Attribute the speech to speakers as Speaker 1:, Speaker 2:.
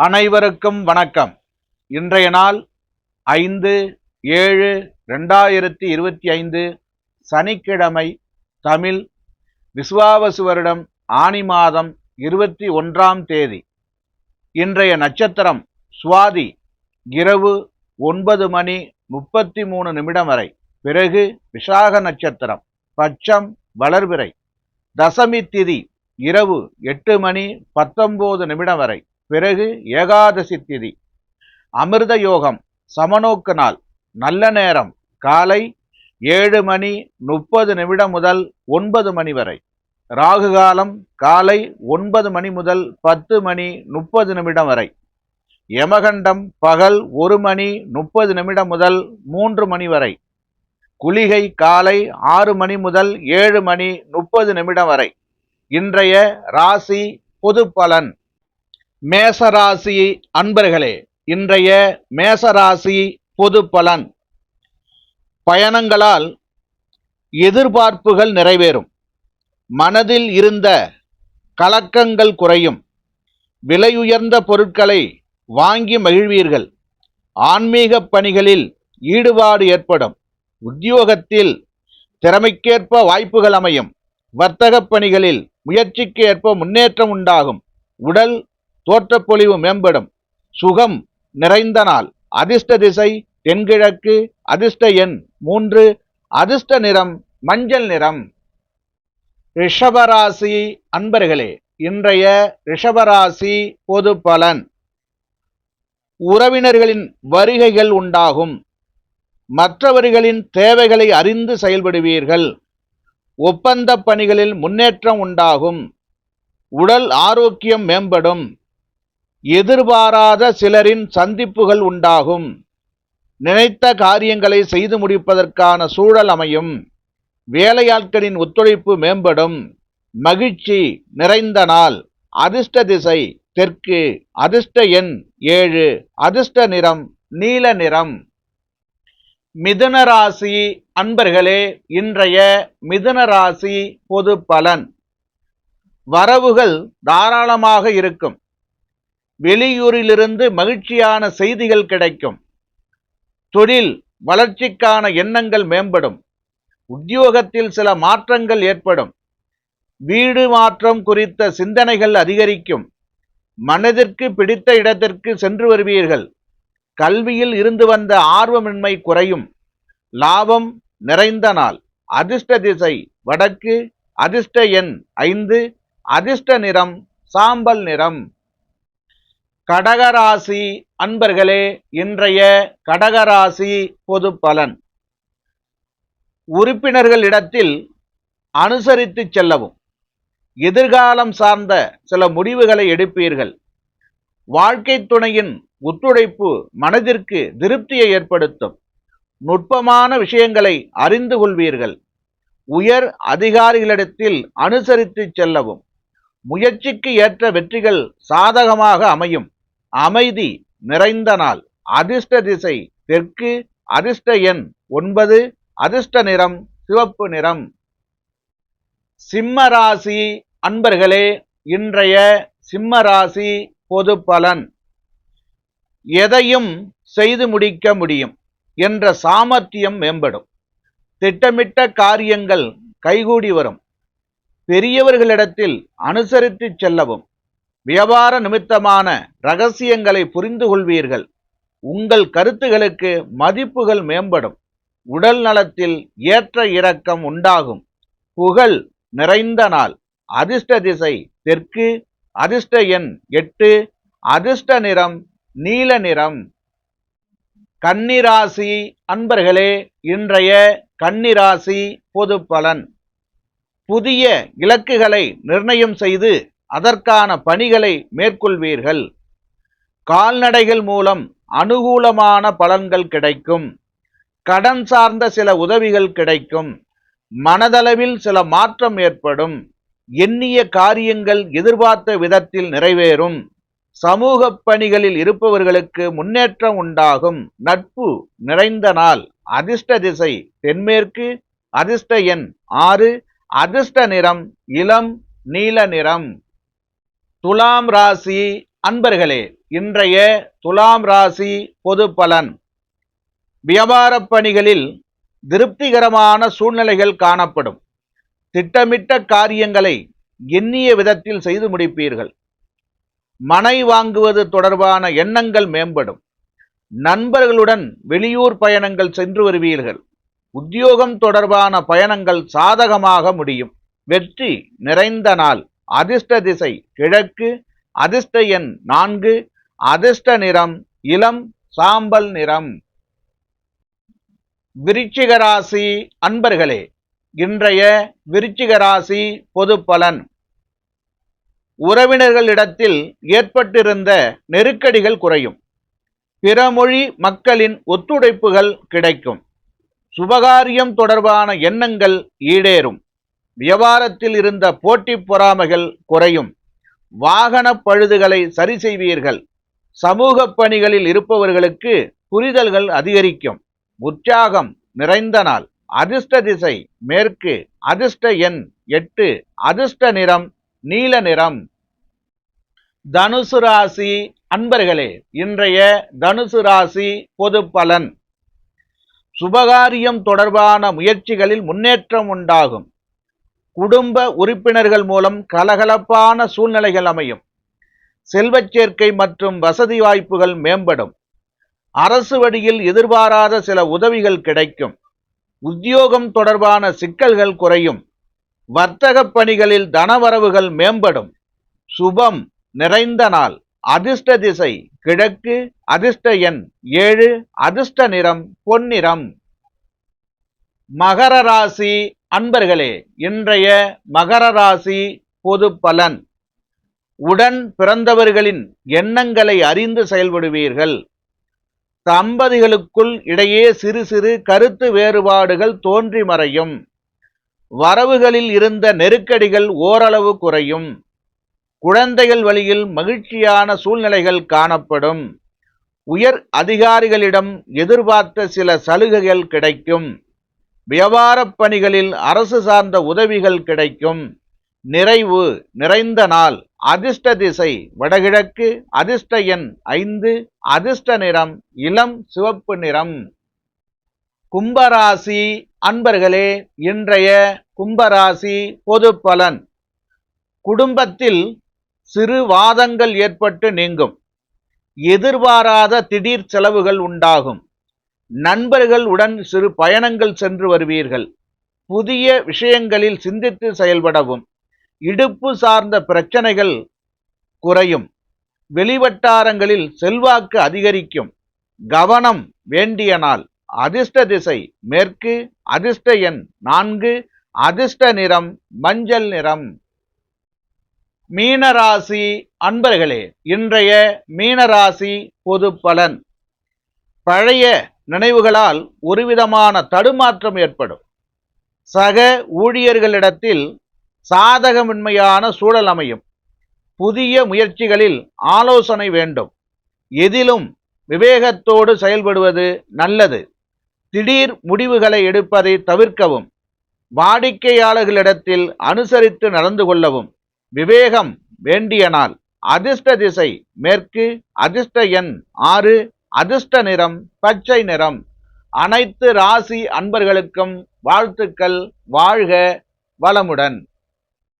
Speaker 1: அனைவருக்கும் வணக்கம். இன்றைய நாள் 5/7/2025 சனிக்கிழமை. தமிழ் விசுவாவசு வருடம் ஆனி மாதம் 21ஆம் தேதி. இன்றைய நட்சத்திரம் சுவாதி. இரவு 9:33 வரை. பிறகு விசாக நட்சத்திரம். பட்சம் வளர்பிறை. தசமி திதி இரவு 8:19 வரை. பிறகு ஏகாதசி திதி. அமிர்த யோகம் சமநோக்கு நாள். நல்ல நேரம் காலை 7:30 முதல் 9 மணி வரை. ராகு காலம் காலை 9 மணி முதல் 10:30 வரை. யமகண்டம் பகல் 1:30 முதல் 3 மணி வரை. குளிகை காலை 6 மணி முதல் 7:30 வரை. இன்றைய ராசி பொது பலன். மேசராசி அன்பர்களே, இன்றைய மேசராசி பொது பலன். பயணங்களால் எதிர்பார்ப்புகள் நிறைவேறும். மனதில் இருந்த கலக்கங்கள் குறையும். விலையுயர்ந்த பொருட்களை வாங்கி மகிழ்வீர்கள். ஆன்மீக பணிகளில் ஈடுபாடு ஏற்படும். உத்தியோகத்தில் திறமைக்கேற்ப வாய்ப்புகள் அமையும். வர்த்தக பணிகளில் முயற்சிக்கு ஏற்ப முன்னேற்றம் உண்டாகும். உடல் தோற்றப்பொழிவு மேம்படும். சுகம் நிறைந்த நாள். அதிர்ஷ்ட திசை தென்கிழக்கு. அதிர்ஷ்ட எண் 3. அதிர்ஷ்ட நிறம் மஞ்சள் நிறம். ரிஷபராசி அன்பர்களே, இன்றைய ரிஷபராசி பொது பலன். உறவினர்களின் வருகைகள் உண்டாகும். மற்றவர்களின் தேவைகளை அறிந்து செயல்படுவீர்கள். ஒப்பந்த பணிகளில் முன்னேற்றம் உண்டாகும். உடல் ஆரோக்கியம் மேம்படும். எதிர்பாராத சிலரின் சந்திப்புகள் உண்டாகும். நினைத்த காரியங்களை செய்து முடிப்பதற்கான சூழல் அமையும். வேலையாட்களின் ஒத்துழைப்பு மேம்படும். மகிழ்ச்சி நிறைந்த நாள். அதிர்ஷ்ட திசை தெற்கு. அதிர்ஷ்ட எண் 7. அதிர்ஷ்ட நிறம் நீல நிறம். மிதுன ராசி அன்பர்களே, இன்றைய மிதுன ராசி பொது பலன். வரவுகள் தாராளமாக இருக்கும். வெளியூரிலிருந்து மகிழ்ச்சியான செய்திகள் கிடைக்கும். தொழில் வளர்ச்சிக்கான எண்ணங்கள் மேம்படும். உத்தியோகத்தில் சில மாற்றங்கள் ஏற்படும். வீடு மாற்றம் குறித்த சிந்தனைகள் அதிகரிக்கும். மனதிற்கு பிடித்த இடத்திற்கு சென்று வருவீர்கள். கல்வியில் இருந்து வந்த ஆர்வமின்மை குறையும். லாபம் நிறைந்த நாள். அதிர்ஷ்ட திசை வடக்கு. அதிர்ஷ்ட எண் 5. அதிர்ஷ்ட நிறம் சாம்பல் நிறம். கடகராசி அன்பர்களே, இன்றைய கடகராசி பொது பலன். உறுப்பினர்களிடத்தில் அனுசரித்து செல்லவும். எதிர்காலம் சார்ந்த சில முடிவுகளை எடுப்பீர்கள். வாழ்க்கை துணையின் ஒத்துழைப்பு மனதிற்கு திருப்தியை ஏற்படுத்தும். நுட்பமான விஷயங்களை அறிந்து கொள்வீர்கள். உயர் அதிகாரிகளிடத்தில் அனுசரித்து செல்லவும். முயற்சிக்கு ஏற்ற வெற்றிகள் சாதகமாக அமையும். அமைதி நிறைந்த நாள். அதிர்ஷ்ட திசை தெற்கு. அதிர்ஷ்ட எண் 9. அதிர்ஷ்ட நிறம் சிவப்பு நிறம். சிம்மராசி அன்பர்களே, இன்றைய சிம்மராசி பொது பலன். எதையும் செய்து முடிக்க முடியும் என்ற சாமர்த்தியம் மேம்படும். திட்டமிட்ட காரியங்கள் கைகூடி வரும். பெரியவர்களிடத்தில் அனுசரித்து செல்லவும். வியாபார நிமித்தமான இரகசியங்களை புரிந்து கொள்வீர்கள். உங்கள் கருத்துகளுக்கு மதிப்புகள் மேம்படும். உடல் நலத்தில் ஏற்ற இறக்கம் உண்டாகும். புகழ் நிறைந்த நாள். அதிர்ஷ்ட திசை தெற்கு. அதிர்ஷ்ட எண் 8. அதிர்ஷ்ட நிறம் நீல நிறம். கன்னிராசி அன்பர்களே, இன்றைய கன்னிராசி பொது பலன். புதிய இலக்குகளை நிர்ணயம் செய்து அதற்கான பணிகளை மேற்கொள்வீர்கள். கால்நடைகள் மூலம் அனுகூலமான பலன்கள் கிடைக்கும். கடன் சார்ந்த சில உதவிகள் கிடைக்கும். மனதளவில் சில மாற்றம் ஏற்படும். எண்ணிய காரியங்கள் எதிர்பார்த்த விதத்தில் நிறைவேறும். சமூக பணிகளில் இருப்பவர்களுக்கு முன்னேற்றம் உண்டாகும். நட்பு நிறைந்த நாள். அதிர்ஷ்ட திசை தென்மேற்கு. அதிர்ஷ்ட எண் 6. அதிர்ஷ்ட நிறம் இளம் நீல நிறம். துலாம் ராசி அன்பர்களே, இன்றைய துலாம் ராசி பொது பலன். வியாபார பணிகளில் திருப்திகரமான சூழ்நிலைகள் காணப்படும். திட்டமிட்ட காரியங்களை எண்ணிய விதத்தில் செய்து முடிப்பீர்கள். மனை வாங்குவது தொடர்பான எண்ணங்கள் மேம்படும். நண்பர்களுடன் வெளியூர் பயணங்கள் சென்று வருவீர்கள். உத்தியோகம் தொடர்பான பயணங்கள் சாதகமாக முடியும். வெற்றி நிறைந்த நாள். அதிர்ஷ்ட திசை கிழக்கு. அதிர்ஷ்ட எண் 4. அதிர்ஷ்ட நிறம் இளம் சாம்பல் நிறம். விருச்சிக ராசி அன்பர்களே, இன்றைய விருச்சிக ராசி பொது பலன். உறவினர்களிடத்தில் ஏற்பட்டிருந்த நெருக்கடிகள் குறையும். பிறமொழி மக்களின் ஒத்துழைப்புகள் கிடைக்கும். சுபகாரியம் தொடர்பான எண்ணங்கள் ஈடேறும். வியாபாரத்தில் இருந்த போட்டி பொறாமைகள் குறையும். வாகன பழுதுகளை சரி செய்வீர்கள். சமூக பணிகளில் இருப்பவர்களுக்கு புரிதல்கள் அதிகரிக்கும். உற்சாகம் நிறைந்த நாள். அதிர்ஷ்ட திசை மேற்கு. அதிர்ஷ்ட எண் 8. அதிர்ஷ்ட நிறம் நீல நிறம். தனுசு ராசி அன்பர்களே, இன்றைய தனுசு ராசி பொது பலன். சுபகாரியம் தொடர்பான முயற்சிகளில் முன்னேற்றம் உண்டாகும். குடும்ப உறுப்பினர்கள் மூலம் கலகலப்பான சூழ்நிலைகள் அமையும். செல்வச் சேர்க்கை மற்றும் வசதி வாய்ப்புகள் மேம்படும். அரசு வழியில் எதிர்பாராத சில உதவிகள் கிடைக்கும். உத்தியோகம் தொடர்பான சிக்கல்கள் குறையும். வர்த்தக பணிகளில் தனவரவுகள் மேம்படும். சுபம் நிறைந்த நாள். அதிர்ஷ்ட திசை கிழக்கு. அதிர்ஷ்ட எண் 7. அதிர்ஷ்ட நிறம் பொன்னிறம். மகர ராசி அன்பர்களே, இன்றைய மகர ராசி பொது பலன். உடன் பிறந்தவர்களின் எண்ணங்களை அறிந்து செயல்படுவீர்கள். தம்பதிகளுக்குள் இடையே சிறு சிறு கருத்து வேறுபாடுகள் தோன்றி மறையும். வரவுகளில் இருந்த நெருக்கடிகள் ஓரளவு குறையும். குழந்தைகள் வழியில் மகிழ்ச்சியான சூழ்நிலைகள் காணப்படும். உயர் அதிகாரிகளிடம் எதிர்பார்த்த சில சலுகைகள் கிடைக்கும். வியாபார பணிகளில் அரசு சார்ந்த உதவிகள் கிடைக்கும். நிறைவு நிறைந்த நாள். அதிர்ஷ்ட திசை வடகிழக்கு. அதிர்ஷ்ட எண் 5. அதிர்ஷ்ட நிறம் இளம் சிவப்பு நிறம். கும்பராசி அன்பர்களே, இன்றைய கும்பராசி பொது பலன். குடும்பத்தில் சிறு வாதங்கள் ஏற்பட்டு நீங்கும். எதிர்பாராத திடீர் செலவுகள் உண்டாகும். நண்பர்கள் உடன் சிறு பயணங்கள் சென்று வருவீர்கள். புதிய விஷயங்களில் சிந்தித்து செயல்படவும். இடுப்பு சார்ந்த பிரச்சனைகள் குறையும். வெளிவட்டாரங்களில் செல்வாக்கு அதிகரிக்கும். கவனம் வேண்டிய நாள். அதிர்ஷ்ட திசை மேற்கு. அதிர்ஷ்ட எண் 4. அதிர்ஷ்ட நிறம் மஞ்சள் நிறம். மீனராசி அன்பர்களே, இன்றைய மீனராசி பொது பலன். பழைய நினைவுகளால் ஒருவிதமான தடுமாற்றம் ஏற்படும். சக ஊழியர்களிடத்தில் சாதகமின்மையான சூழல் அமையும். புதிய முயற்சிகளில் ஆலோசனை வேண்டும். எதிலும் விவேகத்தோடு செயல்படுவது நல்லது. திடீர் முடிவுகளை எடுப்பதை தவிர்க்கவும். வாடிக்கையாளர்களிடத்தில் அனுசரித்து நடந்து கொள்ளவும். விவேகம் வேண்டிய நாள். அதிர்ஷ்ட திசை மேற்கு. அதிர்ஷ்ட எண் 6. அதிர்ஷ்ட நிறம் பச்சை நிறம். அனைத்து ராசி அன்பர்களுக்கும் வாழ்த்துக்கள். வாழ்க வளமுடன்.